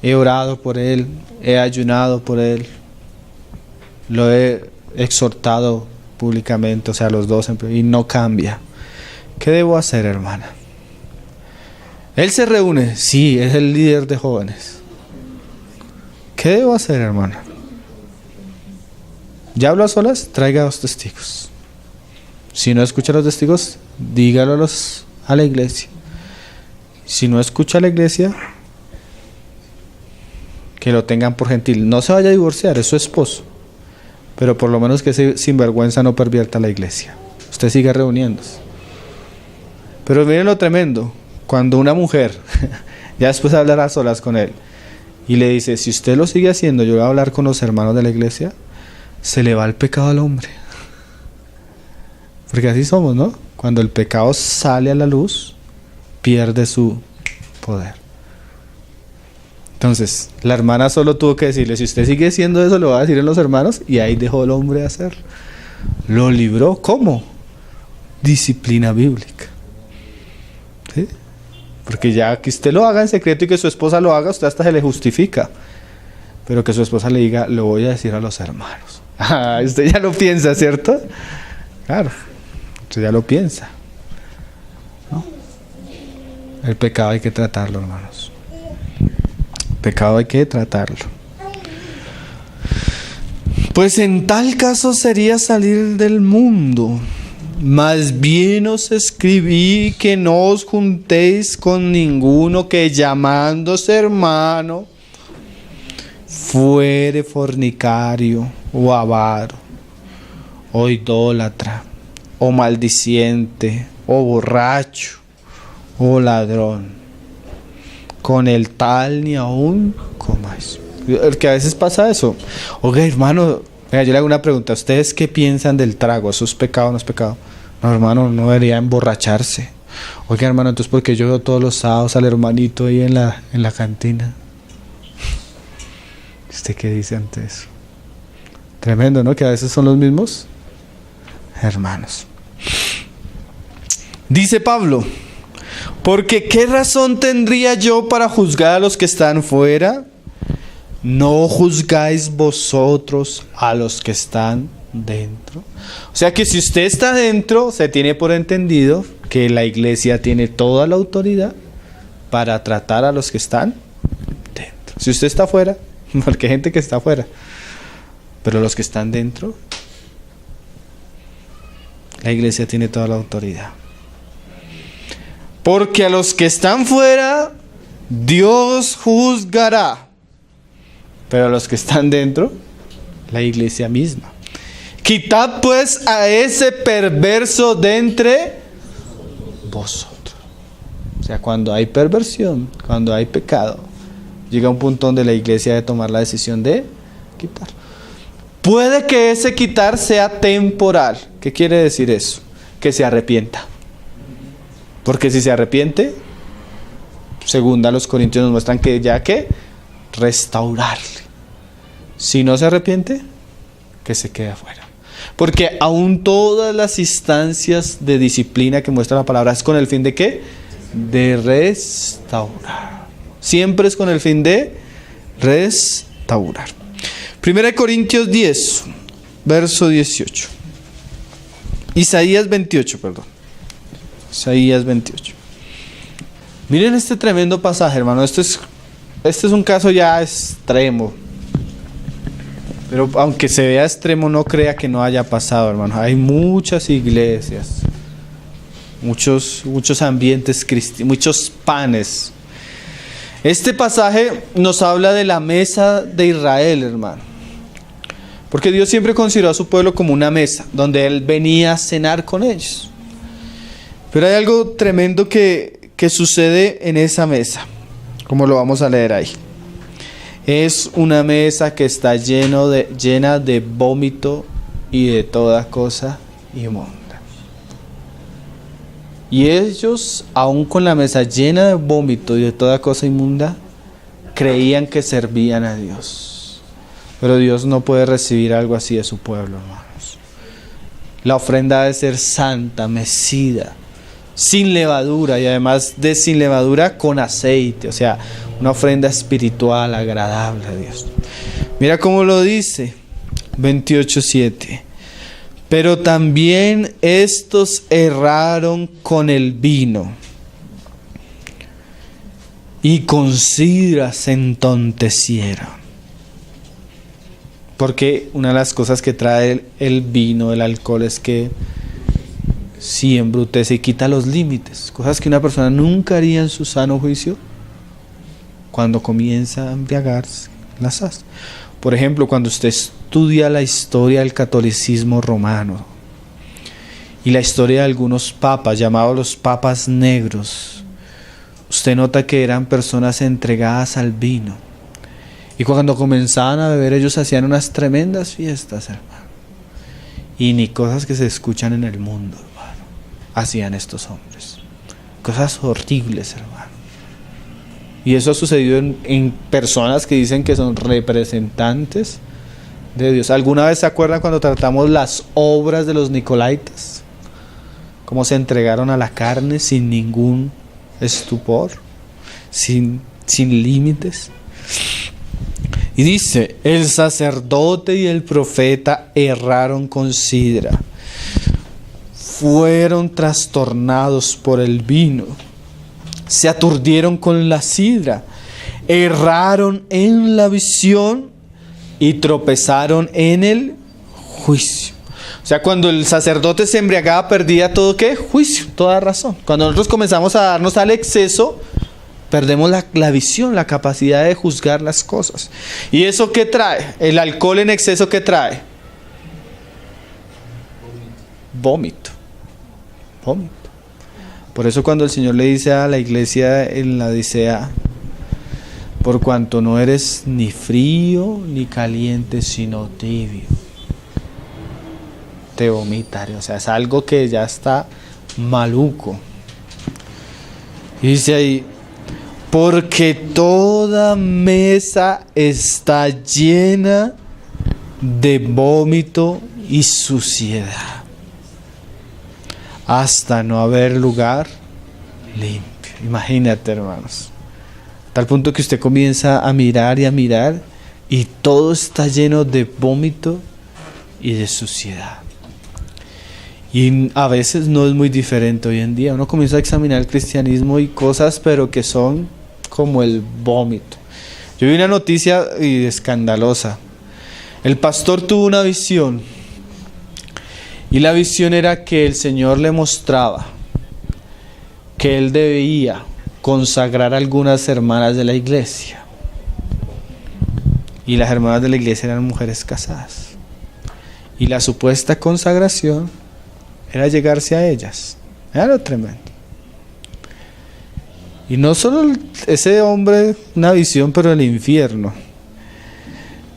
S2: he orado por él, he ayunado por él, lo he exhortado públicamente, o sea, los dos, y no cambia. ¿Qué debo hacer, hermana? Él se reúne, sí, es el líder de jóvenes. ¿Qué debo hacer, hermana? ¿Ya hablo a solas? Traiga a los testigos. Si no escucha a los testigos, dígalo a la iglesia. Si no escucha a la iglesia, que lo tengan por gentil. No se vaya a divorciar, es su esposo. Pero por lo menos que ese sinvergüenza no pervierta la iglesia. Usted siga reuniéndose. Pero miren lo tremendo. Cuando una mujer, ya después hablará a solas con él, y le dice, si usted lo sigue haciendo, yo voy a hablar con los hermanos de la iglesia, se le va el pecado al hombre. Porque así somos, ¿no? Cuando el pecado sale a la luz, pierde su poder. Entonces, la hermana solo tuvo que decirle, si usted sigue haciendo eso, lo va a decir en los hermanos, y ahí dejó el hombre de hacerlo. Lo libró, ¿cómo? Disciplina bíblica. ¿Sí? Porque ya que usted lo haga en secreto y que su esposa lo haga, usted hasta se le justifica. Pero que su esposa le diga, lo voy a decir a los hermanos. Ah, usted ya lo piensa, ¿cierto? Claro, usted ya lo piensa, ¿no? El pecado hay que tratarlo, hermanos. Pecado hay que tratarlo. Pues en tal caso sería salir del mundo. Más bien os escribí que no os juntéis con ninguno que llamándose hermano fuere fornicario o avaro o idólatra o maldiciente o borracho o ladrón. Con el tal ni aún comáis. Que a veces pasa eso. Oiga, hermano, yo le hago una pregunta. ¿Ustedes qué piensan del trago? ¿Eso es pecado o no es pecado? No, hermano, no debería emborracharse. Oiga, hermano, entonces porque yo veo todos los sábados al hermanito ahí en la cantina. ¿Usted qué dice ante eso? Tremendo, ¿no? Que a veces son los mismos hermanos. Dice Pablo, porque ¿qué razón tendría yo para juzgar a los que están fuera? ¿No juzgáis vosotros a los que están dentro? O sea que si usted está dentro, se tiene por entendido que la iglesia tiene toda la autoridad para tratar a los que están dentro. Si usted está fuera, porque hay gente que está fuera, pero los que están dentro, la iglesia tiene toda la autoridad. Porque a los que están fuera, Dios juzgará. Pero a los que están dentro, la iglesia misma. Quitad pues a ese perverso de entre vosotros. O sea, cuando hay perversión, cuando hay pecado, llega un punto donde la iglesia debe tomar la decisión de quitar. Puede que ese quitar sea temporal. ¿Qué quiere decir eso? Que se arrepienta. Porque si se arrepiente, segunda los Corintios nos muestran que ya que restaurarle. Si no se arrepiente, que se quede afuera. Porque aún todas las instancias de disciplina que muestra la palabra es con el fin de ¿qué? De restaurar. Siempre es con el fin de restaurar. 1 Corintios 10, verso 18. Isaías 28, perdón. Isaías 28. Miren este tremendo pasaje, hermano. Este es un caso ya extremo. Pero aunque se vea extremo, no crea que no haya pasado, hermano. Hay muchas iglesias, muchos ambientes cristianos, muchos panes. Este pasaje nos habla de la mesa de Israel, hermano. Porque Dios siempre consideró a su pueblo como una mesa, donde Él venía a cenar con ellos. Pero hay algo tremendo que sucede en esa mesa, como lo vamos a leer ahí. Es una mesa que está llena de vómito y de toda cosa inmunda. Y ellos, aún con la mesa llena de vómito y de toda cosa inmunda, creían que servían a Dios. Pero Dios no puede recibir algo así de su pueblo, hermanos. La ofrenda debe ser santa, mecida, sin levadura, y además de sin levadura, con aceite. O sea, una ofrenda espiritual, agradable a Dios. Mira cómo lo dice 28:7. Pero también estos erraron con el vino y con sidra se entontecieron. Porque una de las cosas que trae el vino, el alcohol, es que sí embrutece y quita los límites. Cosas que una persona nunca haría en su sano juicio. Cuando comienza a embriagarse, las hace. Por ejemplo, cuando usted estudia la historia del catolicismo romano y la historia de algunos papas, llamados los papas negros, usted nota que eran personas entregadas al vino. Y cuando comenzaban a beber, ellos hacían unas tremendas fiestas, hermano. Y ni cosas que se escuchan en el mundo, hermano, hacían estos hombres. Cosas horribles, hermano. Y eso ha sucedido en personas que dicen que son representantes de Dios. ¿Alguna vez se acuerdan cuando tratamos las obras de los Nicolaitas? Cómo se entregaron a la carne sin ningún estupor, sin límites. Y dice, el sacerdote y el profeta erraron con sidra, fueron trastornados por el vino, se aturdieron con la sidra, erraron en la visión y tropezaron en el juicio. O sea, cuando el sacerdote se embriagaba, perdía todo, ¿qué? Juicio, toda razón. Cuando nosotros comenzamos a darnos al exceso, perdemos la visión, la capacidad de juzgar las cosas. ¿Y eso qué trae? El alcohol en exceso, ¿qué trae? Vómito. Vómito. Por eso cuando el Señor le dice a la iglesia en la Odisea, por cuanto no eres ni frío ni caliente, sino tibio, te vomitaré. O sea, es algo que ya está maluco. Y dice ahí, porque toda mesa está llena de vómito y suciedad, hasta no haber lugar limpio. Imagínate, hermanos, tal punto que usted comienza a mirar y todo está lleno de vómito y de suciedad. Y a veces no es muy diferente hoy en día. Uno comienza a examinar el cristianismo y cosas, pero que son como el vómito. Yo vi una noticia escandalosa. El pastor tuvo una visión. Y la visión era que el Señor le mostraba que él debía consagrar a algunas hermanas de la iglesia. Y las hermanas de la iglesia eran mujeres casadas. Y la supuesta consagración era llegarse a ellas. Era lo tremendo. Y no solo ese hombre, una visión, pero el infierno.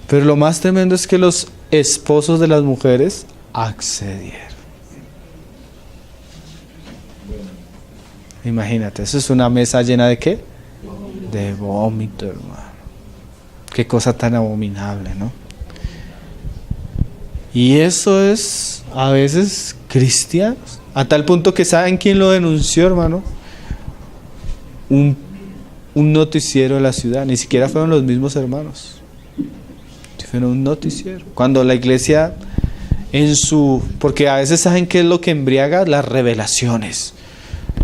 S2: Pero lo más tremendo es que los esposos de las mujeres accedieron. Imagínate, eso es una mesa llena de ¿qué? De vómito, hermano. Qué cosa tan abominable, ¿no? Y eso es a veces cristianos, a tal punto que ¿saben quién lo denunció, hermano? Un noticiero de la ciudad. Ni siquiera fueron los mismos hermanos, fueron un noticiero. Cuando la iglesia porque a veces ¿saben qué es lo que embriaga? Las revelaciones.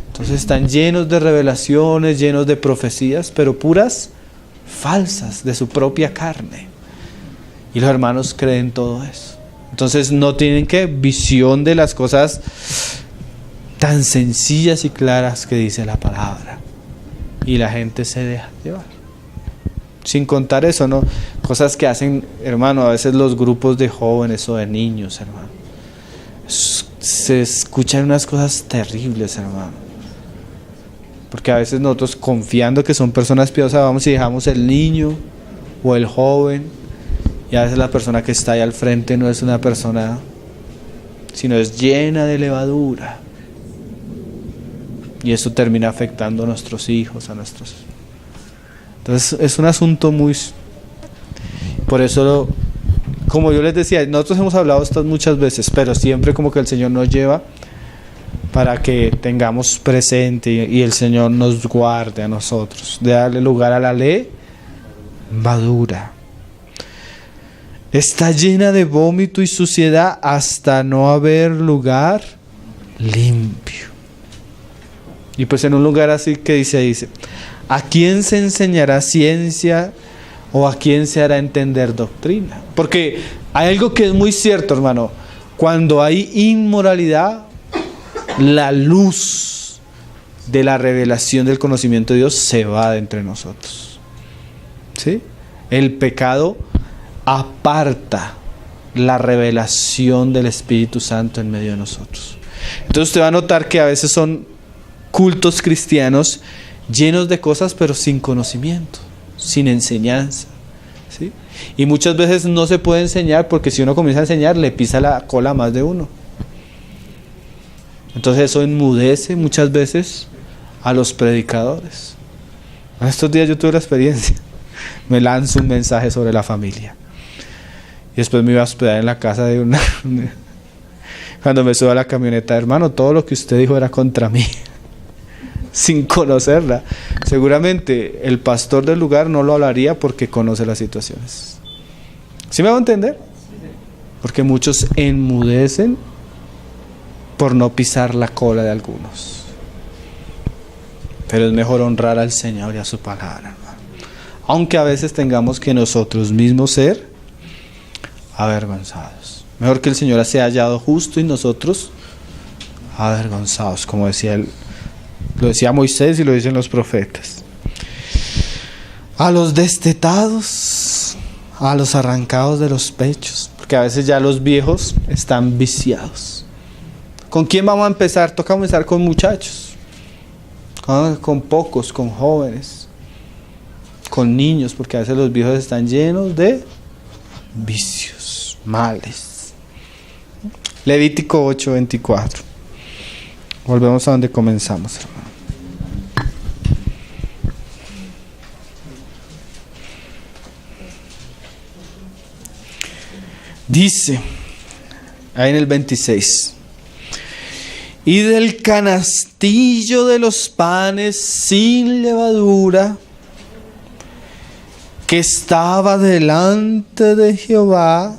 S2: Entonces están llenos de revelaciones, llenos de profecías, pero puras falsas de su propia carne. Y los hermanos creen todo eso. Entonces no tienen visión de las cosas tan sencillas y claras que dice la palabra. Y la gente se deja llevar. Sin contar eso, ¿no? Cosas que hacen, hermano, a veces los grupos de jóvenes o de niños, hermano. Se escuchan unas cosas terribles, hermano. Porque a veces nosotros, confiando que son personas piadosas, vamos y dejamos el niño o el joven. Y a veces la persona que está ahí al frente no es una persona, sino es llena de levadura. Y eso termina afectando a nuestros hijos, a nuestros... Entonces es un asunto muy... Por eso, como yo les decía, nosotros hemos hablado esto muchas veces, pero siempre como que el Señor nos lleva para que tengamos presente y el Señor nos guarde a nosotros, de darle lugar a la levadura. Está llena de vómito y suciedad hasta no haber lugar limpio. Y pues en un lugar así que dice, ¿a quién se enseñará ciencia o a quién se hará entender doctrina? Porque hay algo que es muy cierto, hermano. Cuando hay inmoralidad, la luz de la revelación del conocimiento de Dios se va de entre nosotros. ¿Sí? El pecado aparta la revelación del Espíritu Santo en medio de nosotros. Entonces usted va a notar que a veces son cultos cristianos llenos de cosas pero sin conocimiento, sin enseñanza, ¿sí? Y muchas veces no se puede enseñar porque si uno comienza a enseñar le pisa la cola a más de uno. Entonces eso enmudece muchas veces a los predicadores. Estos días yo tuve la experiencia. Me lanzo un mensaje sobre la familia. Y después me iba a hospedar en la casa de una... Cuando me subo a la camioneta, hermano, todo lo que usted dijo era contra mí. Sin conocerla. Seguramente el pastor del lugar no lo hablaría porque conoce las situaciones. ¿Sí me va a entender? Porque muchos enmudecen por no pisar la cola de algunos. Pero es mejor honrar al Señor y a su palabra, hermano. Aunque a veces tengamos que nosotros mismos ser avergonzados. Mejor que el Señor sea hallado justo y nosotros avergonzados, como decía él. Lo decía Moisés y lo dicen los profetas. A los destetados, a los arrancados de los pechos, porque a veces ya los viejos están viciados. ¿Con quién vamos a empezar? Toca comenzar con muchachos, con pocos, con jóvenes, con niños, porque a veces los viejos están llenos de vicios, males. Levítico 8:24. Volvemos a donde comenzamos, hermano. Dice, ahí en el 26, y del canastillo de los panes sin levadura que estaba delante de Jehová,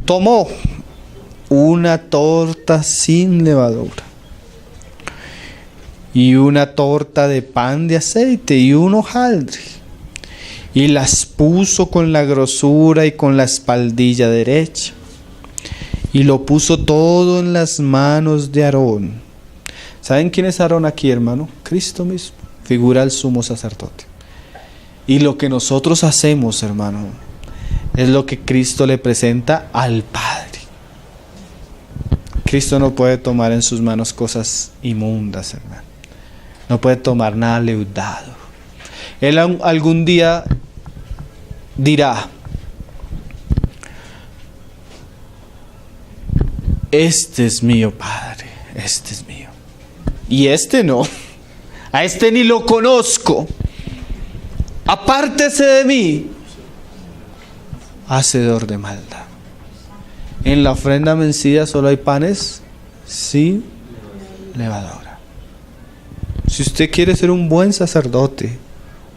S2: tomó una torta sin levadura y una torta de pan de aceite y un hojaldre, y las puso con la grosura y con la espaldilla derecha, y lo puso todo en las manos de Aarón. ¿Saben quién es Aarón aquí, hermano? Cristo mismo, figura al sumo sacerdote. Y lo que nosotros hacemos, hermano, es lo que Cristo le presenta al Padre. Cristo no puede tomar en sus manos cosas inmundas, hermano. No puede tomar nada leudado. Él algún día dirá, este es mío, Padre, este es mío. Y este no, a este ni lo conozco. Apártese de mí, hacedor de maldad. En la ofrenda vencida solo hay panes sin levadura. Si usted quiere ser un buen sacerdote,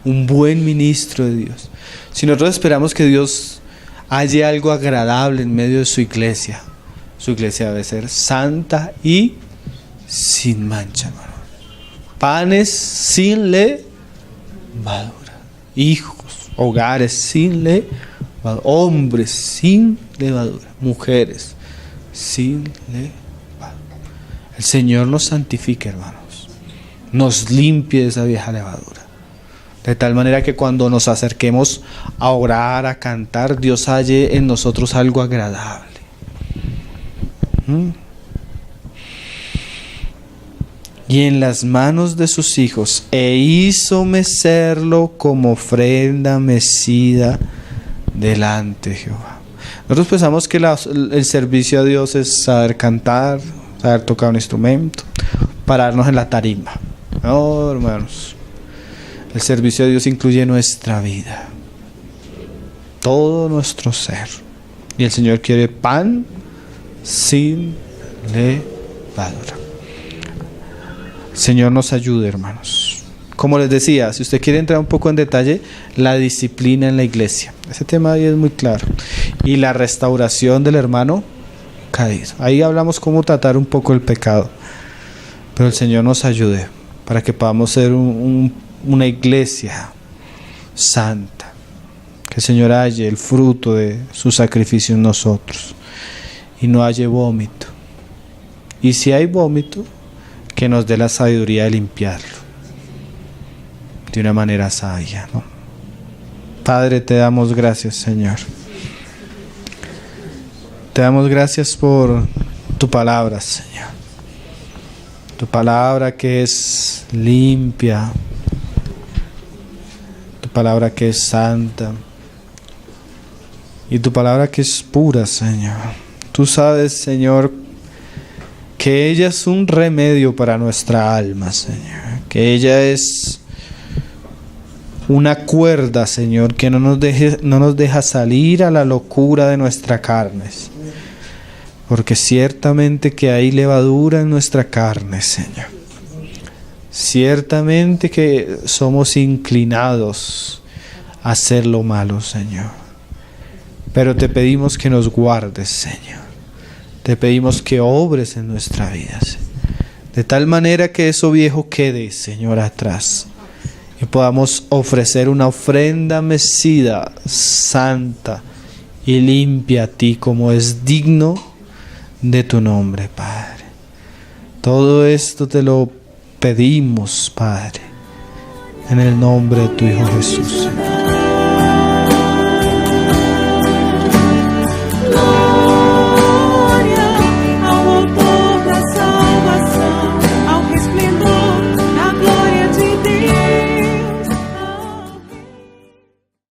S2: un buen ministro de Dios, si nosotros esperamos que Dios halle algo agradable en medio de su iglesia debe ser santa y sin mancha, hermano. Panes sin levadura, hijos, hogares sin levadura, hombres sin levadura, mujeres sin levadura. El Señor nos santifique, hermanos, nos limpie de esa vieja levadura, de tal manera que cuando nos acerquemos a orar, a cantar, Dios halle en nosotros algo agradable. Y en las manos de sus hijos, e hizo mecerlo como ofrenda mecida delante de Jehová. Nosotros pensamos que el servicio a Dios es saber cantar, saber tocar un instrumento, pararnos en la tarima. No, hermanos. El servicio a Dios incluye nuestra vida, todo nuestro ser. Y el Señor quiere pan sin levadura. El Señor nos ayude, hermanos. Como les decía, si usted quiere entrar un poco en detalle, la disciplina en la iglesia. Ese tema ahí es muy claro. Y la restauración del hermano caído. Ahí hablamos cómo tratar un poco el pecado. Pero el Señor nos ayude para que podamos ser una iglesia santa. Que el Señor halle el fruto de su sacrificio en nosotros. Y no halle vómito. Y si hay vómito, que nos dé la sabiduría de limpiarlo de una manera sabia, ¿no? Padre, te damos gracias, Señor. Te damos gracias por tu palabra, Señor. Tu palabra que es limpia. Tu palabra que es santa. Y tu palabra que es pura, Señor. Tú sabes, Señor, que ella es un remedio para nuestra alma, Señor. Que ella es una cuerda, Señor, que no nos deja salir a la locura de nuestra carne. Porque ciertamente que hay levadura en nuestra carne, Señor. Ciertamente que somos inclinados a hacer lo malo, Señor. Pero te pedimos que nos guardes, Señor. Te pedimos que obres en nuestra vida, Señor. De tal manera que eso viejo quede, Señor, atrás. Y podamos ofrecer una ofrenda mecida, santa y limpia a ti, como es digno de tu nombre, Padre. Todo esto te lo pedimos, Padre, en el nombre de tu Hijo Jesús, Señor.